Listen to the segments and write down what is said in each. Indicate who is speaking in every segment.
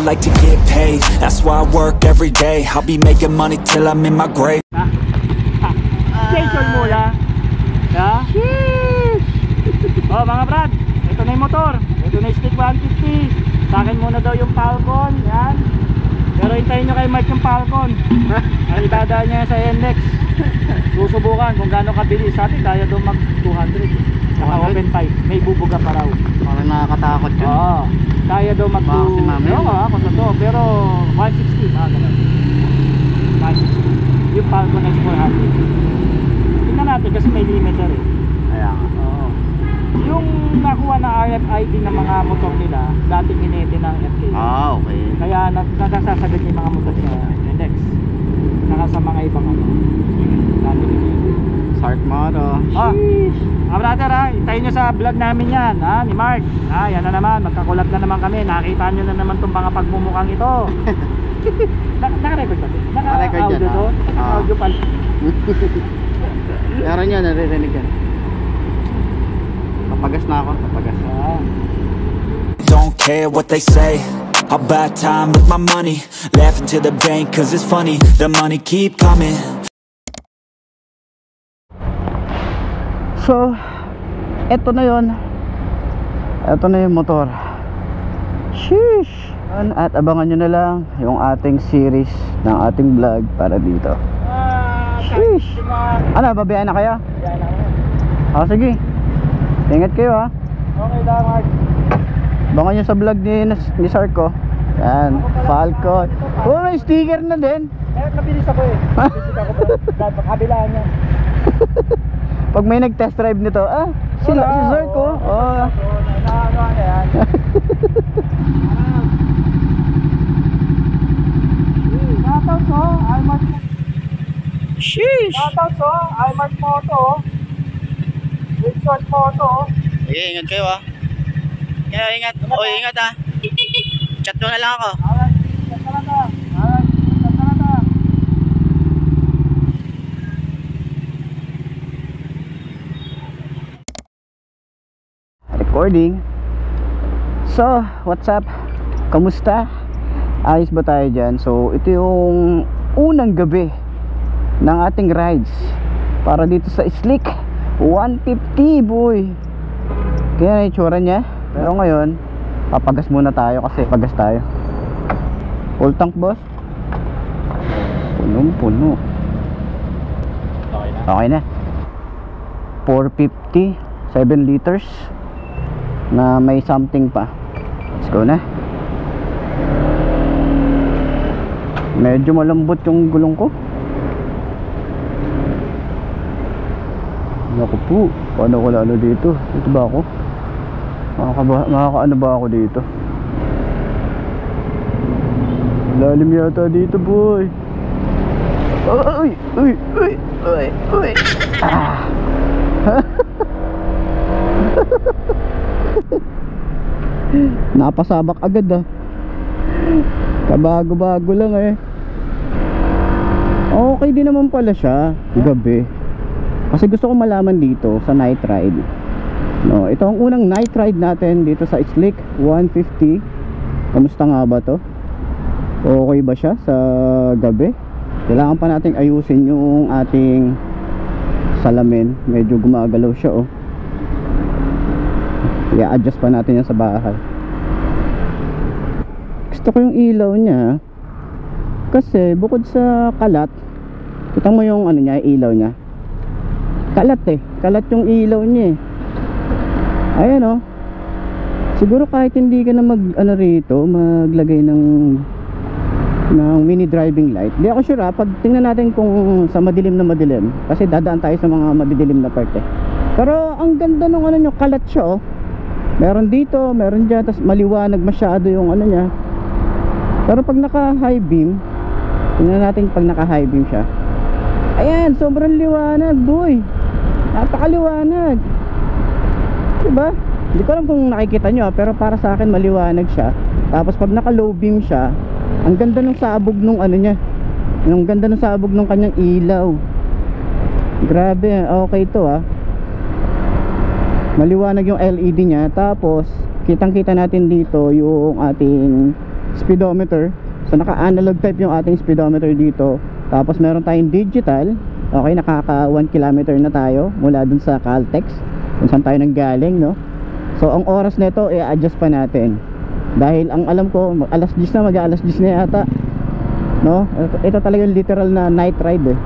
Speaker 1: like to get paid, that's why I work every day. I'll be making money till I'm in my grave.
Speaker 2: Station mula. Yeah? Oh mga brad, ito na yung motor. Ito na yung stick 150. Sa akin muna daw yung Falcon. Yan. Pero hintayin nyo kay Mark yung Falcon. Ang idadaan niya sa NX. Susubukan kung gaano kabilis. Sa atin kaya daw mag 200. Naka open pipe. May bubuga pa raw.
Speaker 3: Parang nakakatakot yun.
Speaker 2: Oo. Kaya daw mag 200. Oo nga, kung totoo. Pero 160 mga ganun. 160 yung Falcon X400. Tingnan natin kasi may limiter eh.
Speaker 3: Ayan.
Speaker 2: Oo. Yung nakuha na RFID ng mga motor nila, dating hinete ng FK.
Speaker 3: Ah, okay.
Speaker 2: Kaya nagsasagot yung mga motor sa NX. Saka sa mga ibang ano. Dating hinete.
Speaker 3: Start mo to.
Speaker 2: Oh, brother ha, itayin nyo sa vlog namin yan ha, ni Mark. Yan na naman, magkakulab na naman kami. Nakita nyo na naman itong mga pagmumukhang ito. Naka-record ba ito?
Speaker 3: Naka-record yan,
Speaker 2: Naka-audio to? Naka-audio pala.
Speaker 3: Meron yan, naririnig yan. Papagas na ako, papagas.
Speaker 1: Don't care what they say, I'll buy time with my money. Laughing to the bank cause it's funny, the money keep coming.
Speaker 3: So, eto na yun. Eto na yung motor. Sheesh! At abangan nyo na lang yung ating series ng ating vlog para dito. Sheesh! Ano, babayaan na kaya?
Speaker 2: Babayaan na.
Speaker 3: Sige. Ingat kayo ha.
Speaker 2: Okay lang Mark.
Speaker 3: Abangan nyo sa vlog ni Sarko. Yan, Falcon. Oh, may sticker na din.
Speaker 2: Nabilis ako eh. Nabilis ako bro. Kabilaan niya.
Speaker 3: Pag may nag-test drive nito, si Sarko. Oh.
Speaker 2: Ano yan? Shoutout ko, iMark.
Speaker 3: Sheesh!
Speaker 2: Shoutout ko, iMark Moto. Richard Moto.
Speaker 3: Sige, ingat kayo ha. Kaya ingat. O, ingat ha. Chat mo na lang ako.
Speaker 2: Alright, chat na lang ka. Alright, chat na lang ka.
Speaker 3: Recording. So, what's up? Kamusta? Ayos ba tayo dyan? So, ito yung unang gabi ng ating rides para dito sa Slick 150 boy. Kaya na itsura niya. Pero ngayon, papagas muna tayo kasi pagas tayo. Full tank boss? Punong-puno.
Speaker 2: Okay na.
Speaker 3: Okay na. 450 7 liters na may something pa. Let's go na. Medyo malambot yung gulong ko. Naku po, paano ko lalo dito? Dito ba ako? Makakaano ba ako dito? Lalim yata dito boy. Uy, uy, uy, uy, uy. Napasabak agad kabago-bago lang okay din naman pala siya gabi kasi gusto ko malaman dito sa night ride. No, ito ang unang night ride natin dito sa Slick 150. Kamusta nga ba to? Okay ba siya sa gabi? Kailangan pa nating ayusin yung ating salamin, medyo gumagalaw siya i-adjust pa natin yan sa bahay. Gusto ko yung ilaw niya kasi bukod sa kalat, kita mo yung ano niya, ilaw niya kalat kalat yung ilaw niya ayan siguro kahit hindi ka na maglagay ng mini driving light, di ako sure pag tingnan natin kung sa madilim na madilim kasi dadaan tayo sa mga madidilim na part pero ang ganda ng nyo, kalat siya meron dito, meron dyan, tapos maliwanag masyado yung niya. Pero pag naka high beam, tingnan natin pag naka high beam siya. Ayan, sobrang liwanag boy. Napakaliwanag, diba? Hindi ko alam kung nakikita nyo pero para sa akin maliwanag siya. Tapos pag naka low beam siya, ang ganda ng sabog nung niya. Ang ganda ng sabog nung kanyang ilaw. Grabe, okay to maliwanag yung LED niya. Tapos kitang kita natin dito yung ating speedometer. So naka-analog type yung ating speedometer dito. Tapos meron tayong digital. Okay, nakaka 1 kilometer na tayo mula dun sa Caltex, kung saan tayo nanggaling, no? So ang oras nito i-adjust pa natin. Dahil ang alam ko, alas 10 na, mag-alas 10 na yata, no? Ito talaga yung literal na night ride eh.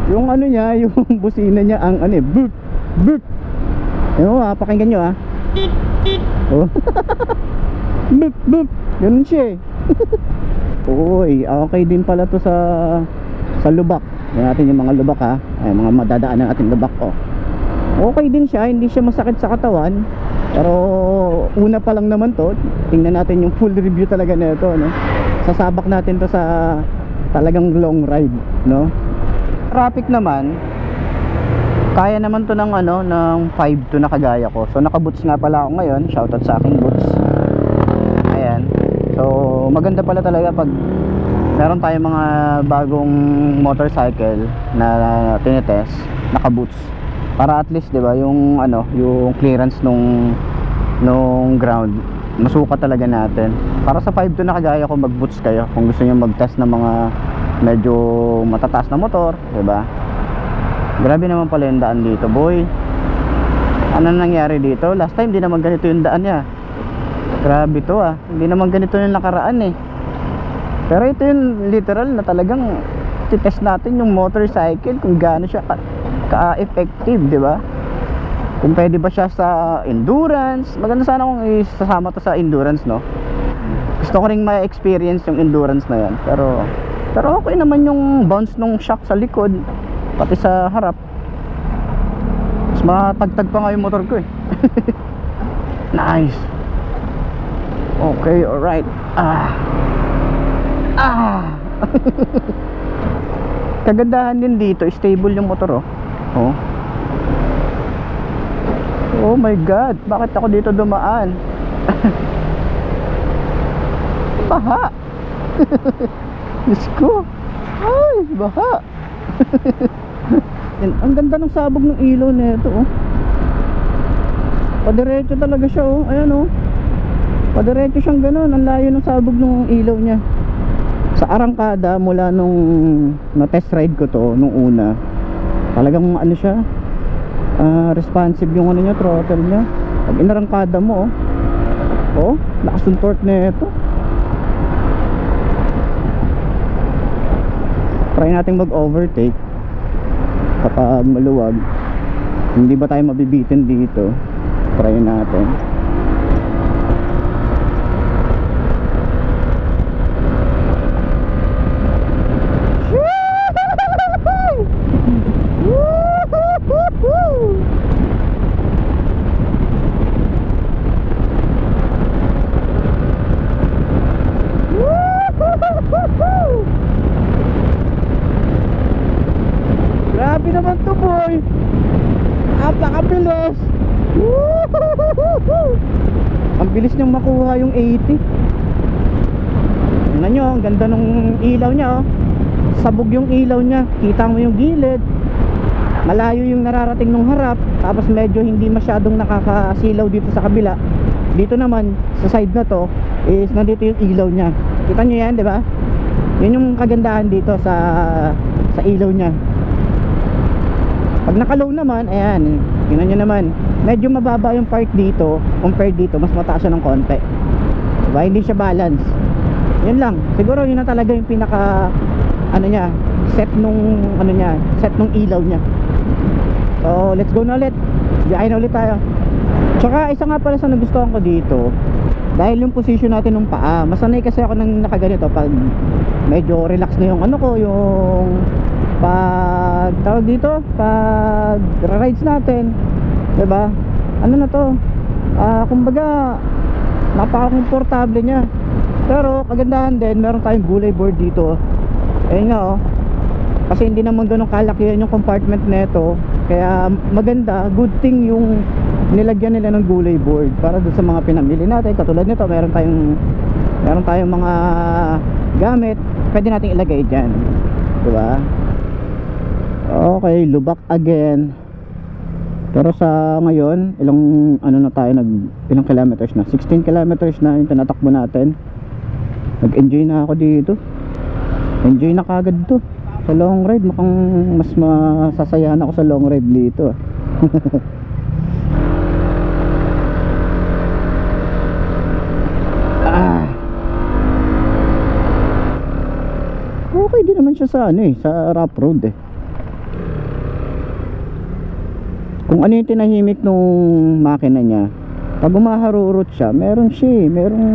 Speaker 3: Yung ano niya, yung busina niya, ang ano eh, boop, boop. Ano ha, pakinggan nyo ha. Oh. Boop, boop. Ganun siya eh. Uy, okay din pala to sa lubak. Yan natin yung mga lubak ha. Ay, mga madadaan na natin lubak oh. Okay din siya, hindi siya masakit sa katawan. Pero una pa lang naman to. Tingnan natin yung full review talaga nito, no? Sasabak natin to sa talagang long ride, no? Traffic naman, kaya naman to ng ano, ng 5 to na kagaya ko. So naka-boots nga pala ako ngayon. Shoutout sa aking boots. Ayan. So maganda pala talaga pag meron tayong mga bagong motorcycle na tinetest, naka-boots. Para at least, 'di ba, yung ano, yung clearance nung ground masukat talaga natin. Para sa 5 to na kagaya ko, mag-boots kayo kung gusto niyo mag-test ng mga medyo matataas na motor, 'di ba? Grabe naman pala yung daan dito, boy. Ano nangyari dito? Last time di naman ganito yung daan niya. Grabe to ah. Hindi naman ganito yung nakaraan eh. Pero ito yung literal na talagang titest natin yung motorcycle kung gaano siya ka-effective, di ba? Kung pwede ba siya sa endurance. Maganda sana kung isasama to sa endurance, no? Gusto ko ring ma-experience yung endurance na yan. Pero okay naman yung bounce nung shock sa likod, pati sa harap. Mas matagtag pa nga yung motor ko eh. Nice. Okay, alright. Kagandahan din dito, stable yung motor oh. Oh my god, bakit ako dito dumaan? Baha. Diyos ko. Ay, baha. Ang ganda ng sabog ng ilaw nito oh. Padiretso talaga siya oh. Ayan oh. Padiretso siyang ganun. Ang layo ng sabog ng ilaw niya. Sa arangkada mula nung na-test ride ko to nung una, talagang ano siya, responsive yung ano niya, throttle niya. Pag inarangkada mo oh, lakas ng torque nito. Try natin mag-overtake kapag maluwag. Hindi ba tayo mabibitin dito? Try natin. Grabe naman to boy. Napakabilis. Ang bilis niyang makuha yung 80. Tingnan nyo, ang ganda ng ilaw niya oh. Sabog yung ilaw niya. Kita mo yung gilid. Malayo yung nararating ng harap. Tapos medyo hindi masyadong nakakasilaw dito sa kabila. Dito naman sa side na to is nandito yung ilaw niya. Kita nyo yan, di ba? Yun yung kagandahan dito sa ilaw niya. Pag naka-low naman, ayan, tingnan nyo naman, medyo mababa yung part dito compared dito, mas mataas siya ng konti, diba? Hindi siya balance. Yun lang, siguro yun na talaga yung pinaka ano niya, set nung ano niya, set nung ilaw niya. So let's go na ulit, biyahe na ulit tayo. Tsaka isa nga pala sa nagustuhan ko dito, dahil yung position natin ng paa, masanay kasi ako nang nakaganito pag medyo relax na yung ano ko, yung pag tawag dito, pag rides natin, diba? Ano na to, kumbaga napaka-komportable niya. Pero kagandahan din, meron tayong gulay board dito. Ayun nga oh, kasi hindi naman ganun kalaki yung compartment nito, kaya maganda, good thing yung nilagyan nila ng gulay board para doon sa mga pinamili natin. Katulad nito, meron tayong mga gamit pwede nating ilagay dyan, diba? Okay, lubak again. Pero sa ngayon, ilang kilometers na, 16 kilometers na yung tinatakbo natin. Nag-enjoy na ako dito. Enjoy na kagad to. Sa long ride, mukhang mas masasayahan ako sa long ride dito. Okay din naman siya sa sa rough road eh. Kung ano yung tinahimik nung makina niya, pag umaharurot siya, meron merong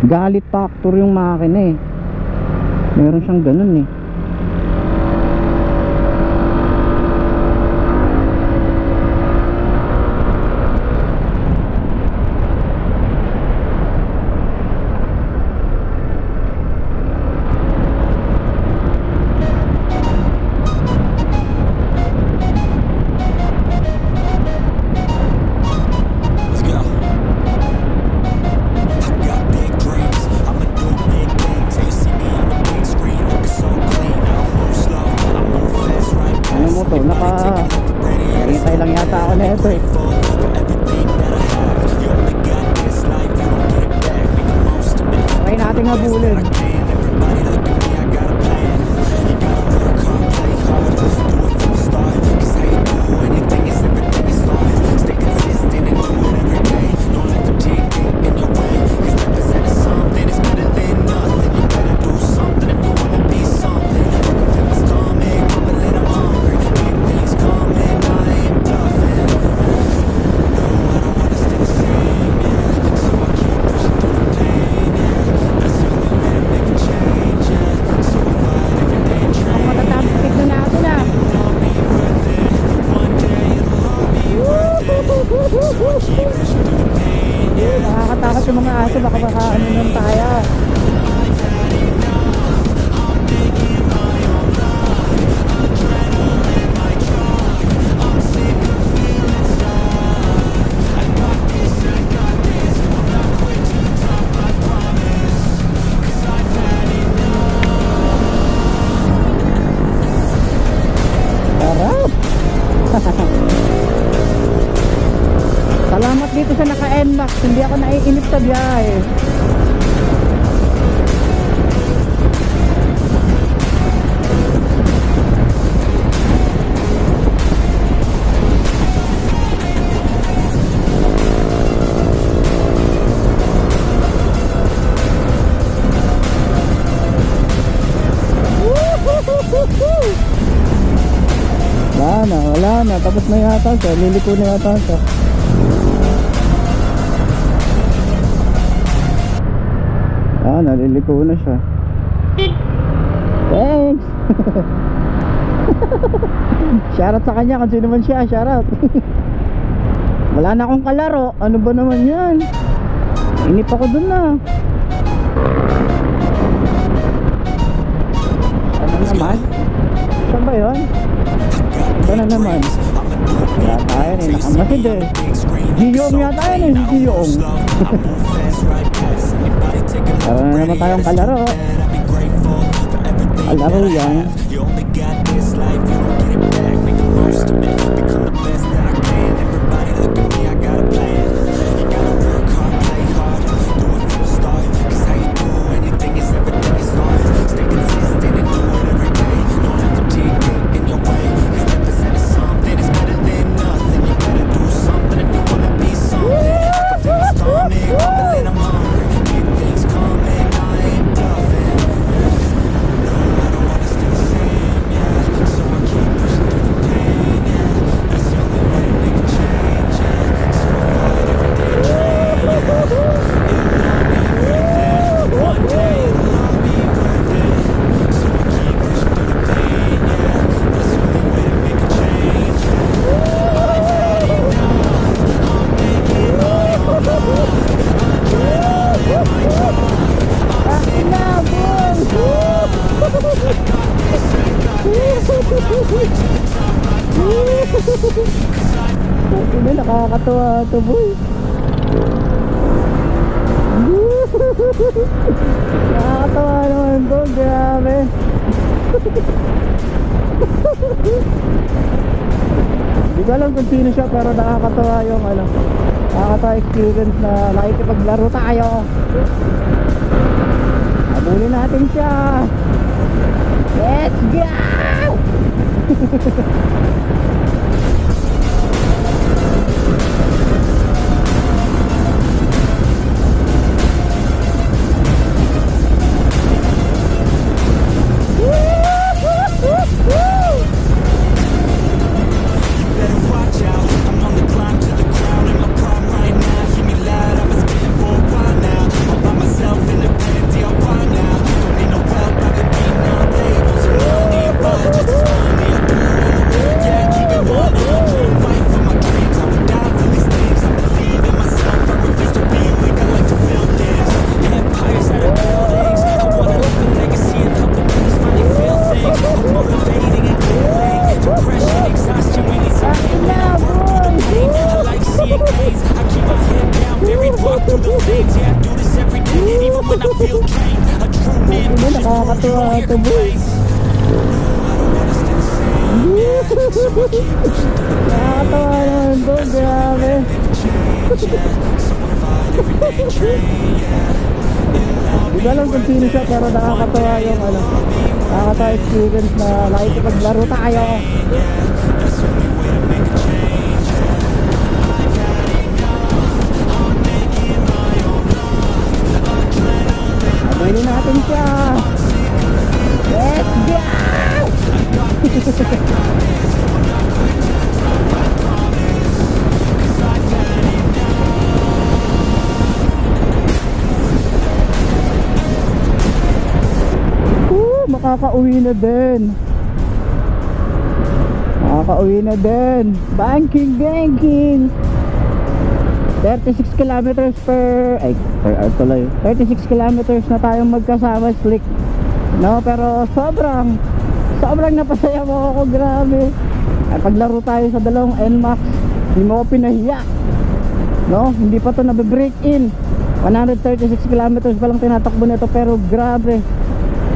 Speaker 3: galit factor yung makina eh. Meron siyang ganun eh. Nakahintay lang yata ako na ito eh. Try natin habulin. Nakakatakot yung mga aso, baka ano nun tayo. Salamat dito sa naka-NMAX, hindi ako naiinip sa biyahe. Wala na, tapos na yata siya, liliko na yata siya. Naliliko na siya. Thanks. Shoutout sa kanya kung sino man siya. Shoutout. Wala na akong kalaro. Ano ba naman yan? Inip ako dun na. Ano naman? Saan ba yun? Ito na naman. Yata yun eh. Nakamasid eh. Giyong yata yun eh. Giyong. Para na naman tayong kalaro. Kalaro yan. Ini nakakatawa ito boy. Nakakatawa naman to, grabe. Hindi ko alam kung sino siya pero nakakatawa yung nakakatawa experience na nakikipaglaro tayo. Habulin natin siya. Let's go! Nakakatuwa ito, boy. Nakakatawa naman to, grabe. Di ba alam kung sino siya, pero nakakatawa yung ano, nakakatawa experience na nakikipaglaro tayo. Pwede natin siya. Let's go! Makakauwi na din. Makakauwi na din. Banking, banking. 36 kilometers per hour tuloy. 36 kilometers na tayong magkasama, slick. No, pero sobrang napasaya mo ako, grabe. Ay, paglaro tayo sa dalawang NMAX, hindi mo ako pinahiya. No, hindi pa to nabe-break in. 136 kilometers pa lang tinatakbo nito, pero grabe.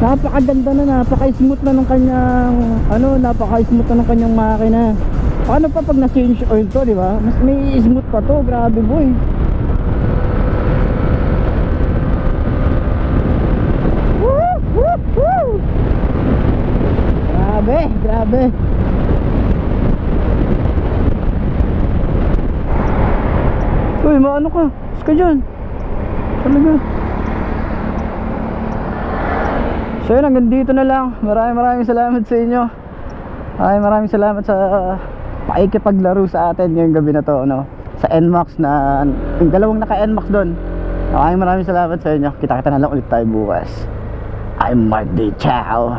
Speaker 3: Napakaganda na, napaka-smooth na ng kanyang napaka-smooth na ng kanyang makina. Paano pa pag na-change oil to, di ba? Mas may smooth pa to, grabe boy. Woo! Woo! Woo! Grabe, grabe. Uy, maano ka? Is ka dyan? Talaga. So yun, hanggang dito na lang. Maraming salamat sa inyo. Maraming salamat sa pakikipaglaro sa atin ngayong gabi na to, no? Sa NMAX na yung dalawang naka NMAX doon. Maraming salamat sa inyo. Kita-kita na lang ulit tayo bukas. I'm Mark D. Ciao.